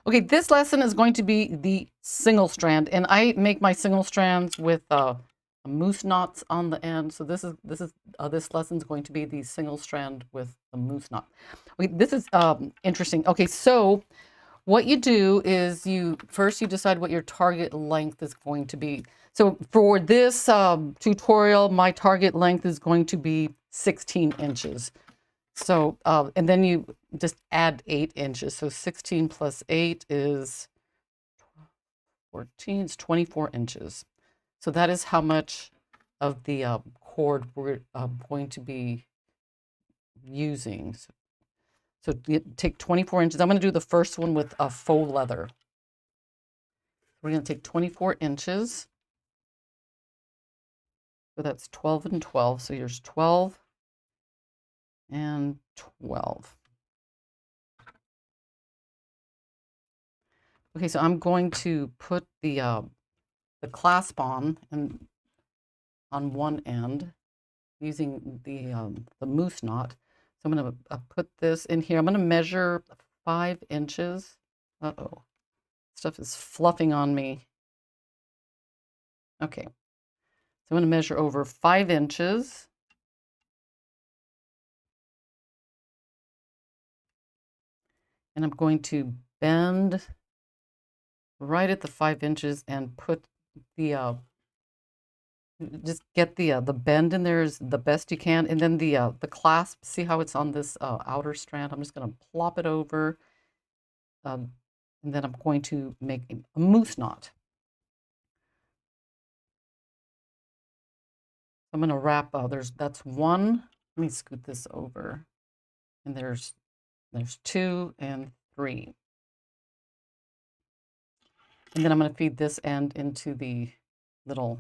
Okay, this lesson is going to be the single strand, and I make my single strands with moose knots on the end. So this lesson is going to be the single strand with the moose knot. Okay, this is interesting. Okay, so what you do is you decide what your target length is going to be. So for this tutorial, my target length is going to be 16 inches. So, and then you just add 8 inches. So 16 plus 8 is 14, it's 24 inches. So that is how much of the cord we're going to be using. So you take 24 inches. I'm going to do the first one with a faux leather. We're going to take 24 inches. So that's 12 and 12. So here's 12 and 12. Okay, so I'm going to put the clasp on one end using the moose knot. So I'm going to put this in here. I'm going to measure 5 inches. Uh-oh, stuff is fluffing on me. Okay, so I'm going to measure over 5 inches. And I'm going to bend right at the 5 inches and put the just get the bend in there as the best you can, and then the clasp. See how it's on this outer strand? I'm just going to plop it over, and then I'm going to make a moose knot. I'm going to wrap. That's one. Let me scoot this over, and there's 2 and 3, and then I'm going to feed this end into the little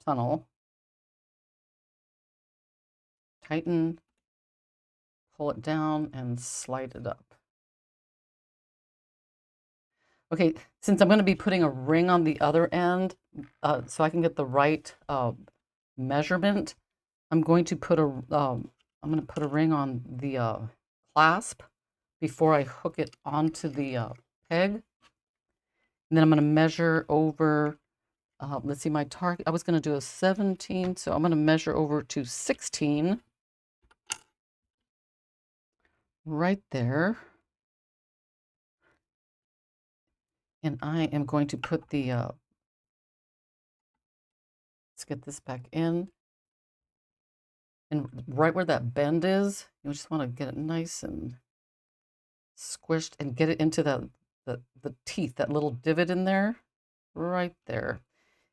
tunnel. Tighten, pull it down, and slide it up. Okay, since I'm going to be putting a ring on the other end, so I can get the right measurement, I'm going to put a ring on the clasp before I hook it onto the peg, and then I'm going to measure over. Let's see, my target. I was going to do a 17, so I'm going to measure over to 16, right there. And I am going to put the, let's get this back in. And right where that bend is, you just want to get it nice and squished and get it into the teeth, that little divot in there, right there.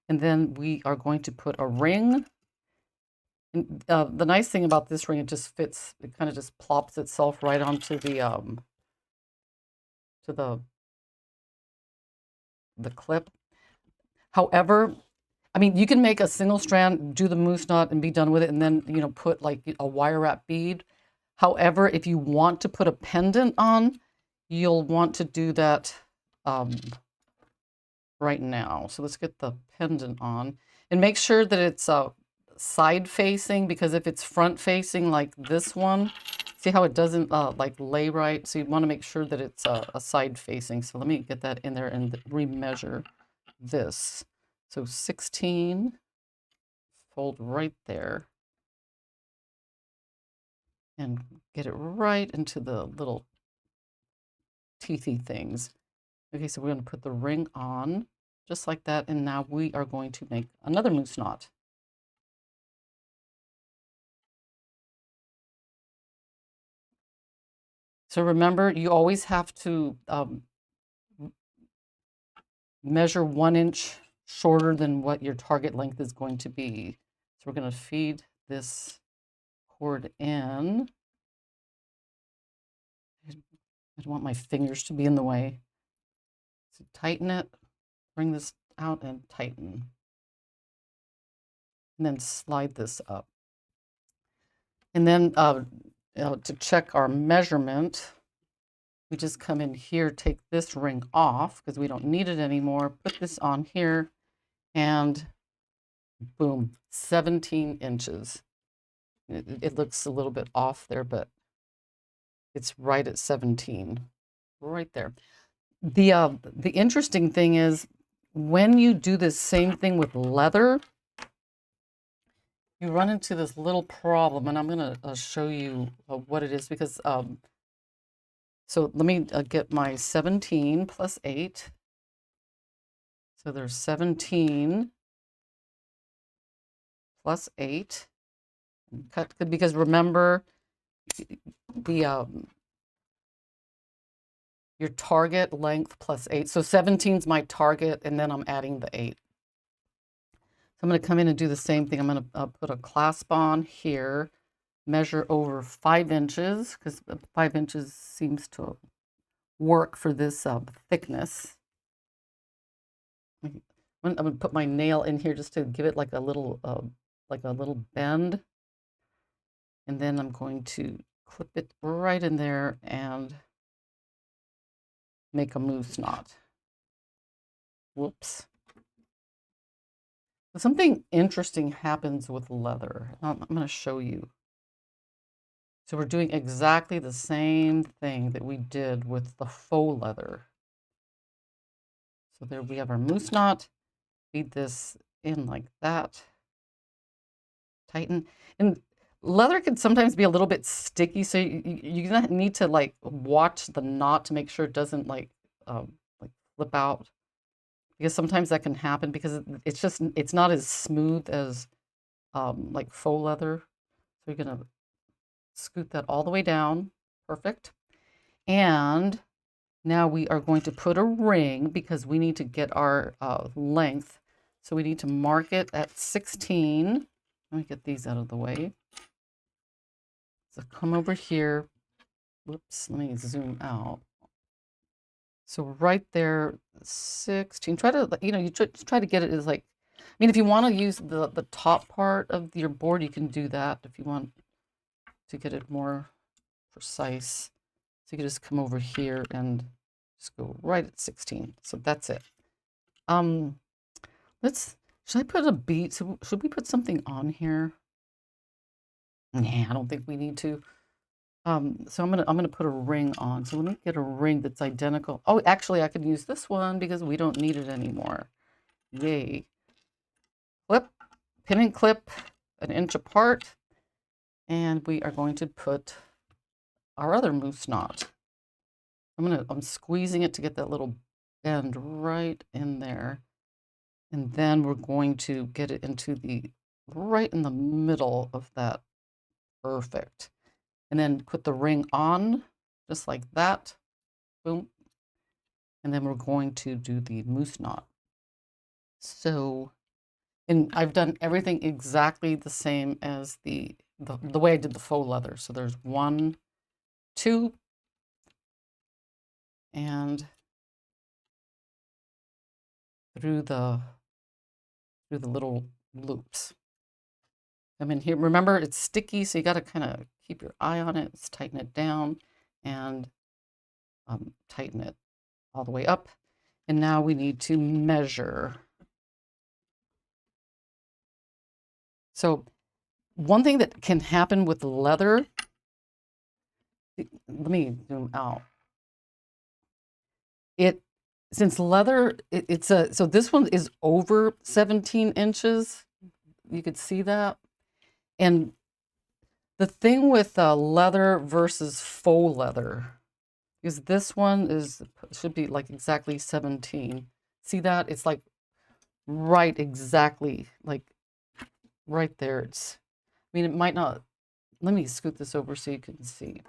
And then we are going to put a ring. And the nice thing about this ring, it just fits, it kind of just plops itself right onto the clip. However, I mean, you can make a single strand, do the moose knot, and be done with it, and then, you know, put like a wire wrap bead. However, if you want to put a pendant on, you'll want to do that right now. So let's get the pendant on, and make sure that it's side facing, because if it's front facing like this one, see how it doesn't like lay right? So you want to make sure that it's a side facing. So let me get that in there and remeasure this. So 16, fold right there, and get it right into the little teethy things. Okay, so we're going to put the ring on just like that, and now we are going to make another moose knot. So remember, you always have to measure 1 inch shorter than what your target length is going to be. So we're going to feed this cord in. I don't want my fingers to be in the way. So tighten it, bring this out and tighten. And then slide this up. And then to check our measurement, we just come in here, take this ring off because we don't need it anymore, put this on here, and boom, 17 inches. It looks a little bit off there, but it's right at 17, right there. The interesting thing is when you do this same thing with leather, you run into this little problem, and I'm going to show you what it is because, so let me get my 17 plus 8. So there's 17 plus 8. Cut, because remember, the your target length plus 8. So 17 is my target, and then I'm adding the 8. So I'm going to come in and do the same thing. I'm going to put a clasp on here, measure over 5 inches, because 5 inches seems to work for this thickness. I'm going to put my nail in here just to give it like a little bend. And then I'm going to clip it right in there and make a moose knot. Whoops. Something interesting happens with leather. I'm going to show you. So we're doing exactly the same thing that we did with the faux leather. So there we have our moose knot. Feed this in like that. Tighten. And leather can sometimes be a little bit sticky, so you need to like watch the knot to make sure it doesn't like flip out. Because sometimes that can happen because it's not as smooth as like faux leather. So you're gonna scoot that all the way down. Perfect. And now we are going to put a ring because we need to get our length. So we need to mark it at 16. Let me get these out of the way. So come over here. Whoops, let me zoom out. So right there, 16. Try to, you try to get it as like, I mean, if you want to use the top part of your board, you can do that if you want to get it more precise. So you can just come over here and just go right at 16. So that's it. Should I put a bead? So should we put something on here? Nah, I don't think we need to. So I'm gonna put a ring on. So let me get a ring that's identical. Oh, actually, I could use this one because we don't need it anymore. Yay! Clip, pin and clip, an inch apart, and we are going to put our other moose knot. I'm squeezing it to get that little bend right in there, and then we're going to get it into right in the middle of that. Perfect. And then put the ring on, just like that. Boom. And then we're going to do the moose knot. So, and I've done everything exactly the same as the way I did the faux leather. So there's 1, 2, and through the little loops. I mean, here, remember it's sticky, so you got to kind of keep your eye on it. Let's tighten it down and tighten it all the way up. And now we need to measure. So one thing that can happen with leather, let me zoom out. Since leather, so this one is over 17 inches. You could see that. And the thing with leather versus faux leather is this one should be like exactly 17. See that? It's like right exactly, like right there. I mean, it might not, let me scoot this over so you can see.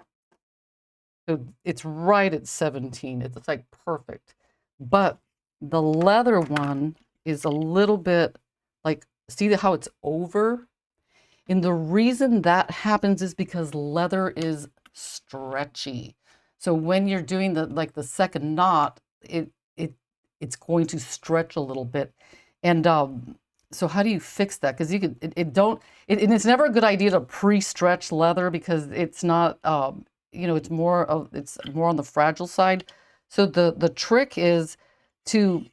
So it's right at 17. It's like perfect. But the leather one is a little bit like, see how it's over? And the reason that happens is because leather is stretchy. So when you're doing the second knot, it's going to stretch a little bit. And so how do you fix that? Because you could and it's never a good idea to pre-stretch leather because it's not it's more on the fragile side. So the trick is to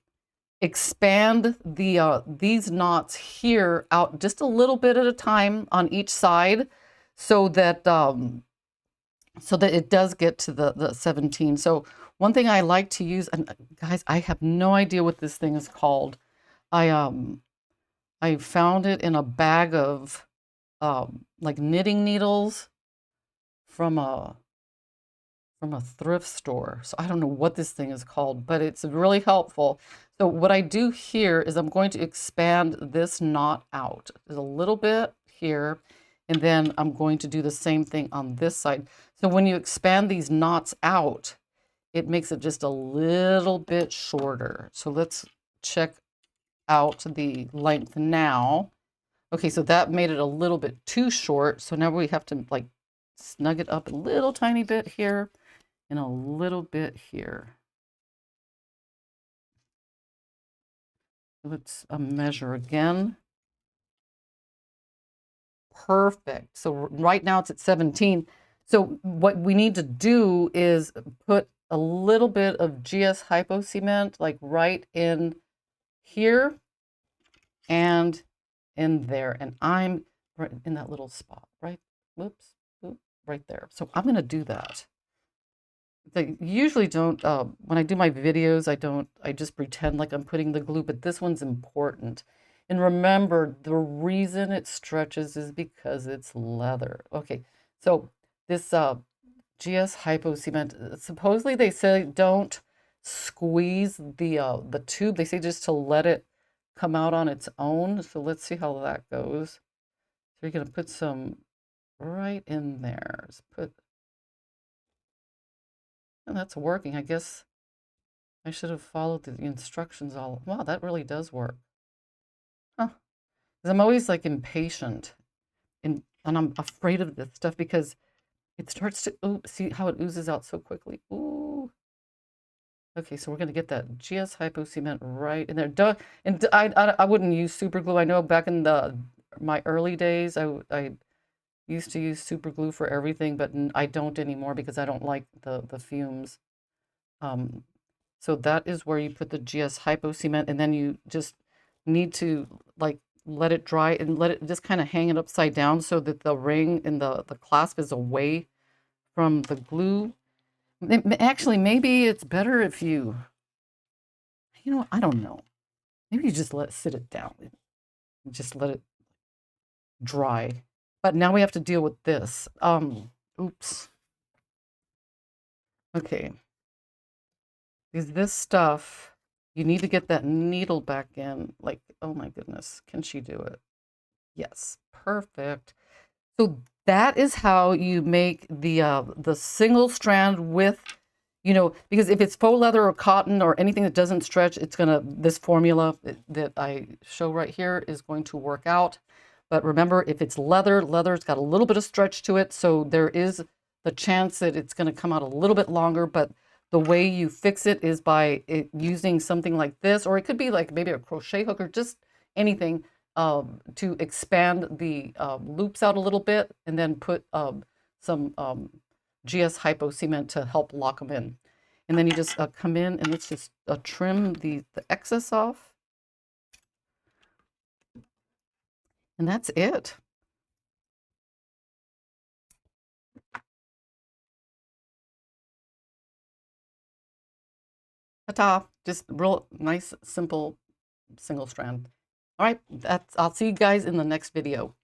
expand these knots here out just a little bit at a time on each side, so that it does get to the 17. So one thing I like to use, and guys, I have no idea what this thing is called. I found it in a bag of like knitting needles from a thrift store. So I don't know what this thing is called, but it's really helpful. So what I do here is I'm going to expand this knot out. There's a little bit here, and then I'm going to do the same thing on this side. So when you expand these knots out, it makes it just a little bit shorter. So let's check out the length now. Okay, so that made it a little bit too short. So now we have to like snug it up a little tiny bit here and a little bit here. Let's measure again. Perfect. So right now it's at 17. So what we need to do is put a little bit of GS hypo cement like right in here and in there. And I'm right in that little spot, right? Whoops, right there. So I'm going to do that. They usually don't, when I do my videos, I just pretend like I'm putting the glue, but this one's important. And remember, the reason it stretches is because it's leather. Okay, so this GS Hypo Cement, supposedly they say don't squeeze the tube. They say just to let it come out on its own. So let's see how that goes. So you're gonna put some right in there. Let's put, and that's working. I guess I should have followed the instructions all. Wow, that really does work. Huh. 'Cause I'm always like impatient and I'm afraid of this stuff because it starts to, ooh, see how it oozes out so quickly. Ooh. Okay, so we're gonna get that GS Hypo Cement right in there. Duh, and I wouldn't use super glue. I know back in my early days, I used to use super glue for everything, but I don't anymore because I don't like the fumes. Um, So that is where you put the GS Hypo Cement, and then you just need to like let it dry and let it just kind of hang it upside down so that the ring and the clasp is away from the glue. Actually, maybe it's better if you know what, I don't know. Maybe you just sit it down and just let it dry. But now we have to deal with this. Oops. Okay. Because this stuff, you need to get that needle back in. Like, oh my goodness, can she do it? Yes, perfect. So that is how you make the single strand with, because if it's faux leather or cotton or anything that doesn't stretch, this formula that I show right here is going to work out. But remember, if it's leather's got a little bit of stretch to it, so there is the chance that it's going to come out a little bit longer, but the way you fix it is by using something like this, or it could be like maybe a crochet hook or just anything to expand the loops out a little bit and then put some GS Hypo Cement to help lock them in. And then you just come in and let's just trim the excess off. And that's it. Ta-ta! Just real nice, simple single strand. All right, I'll see you guys in the next video.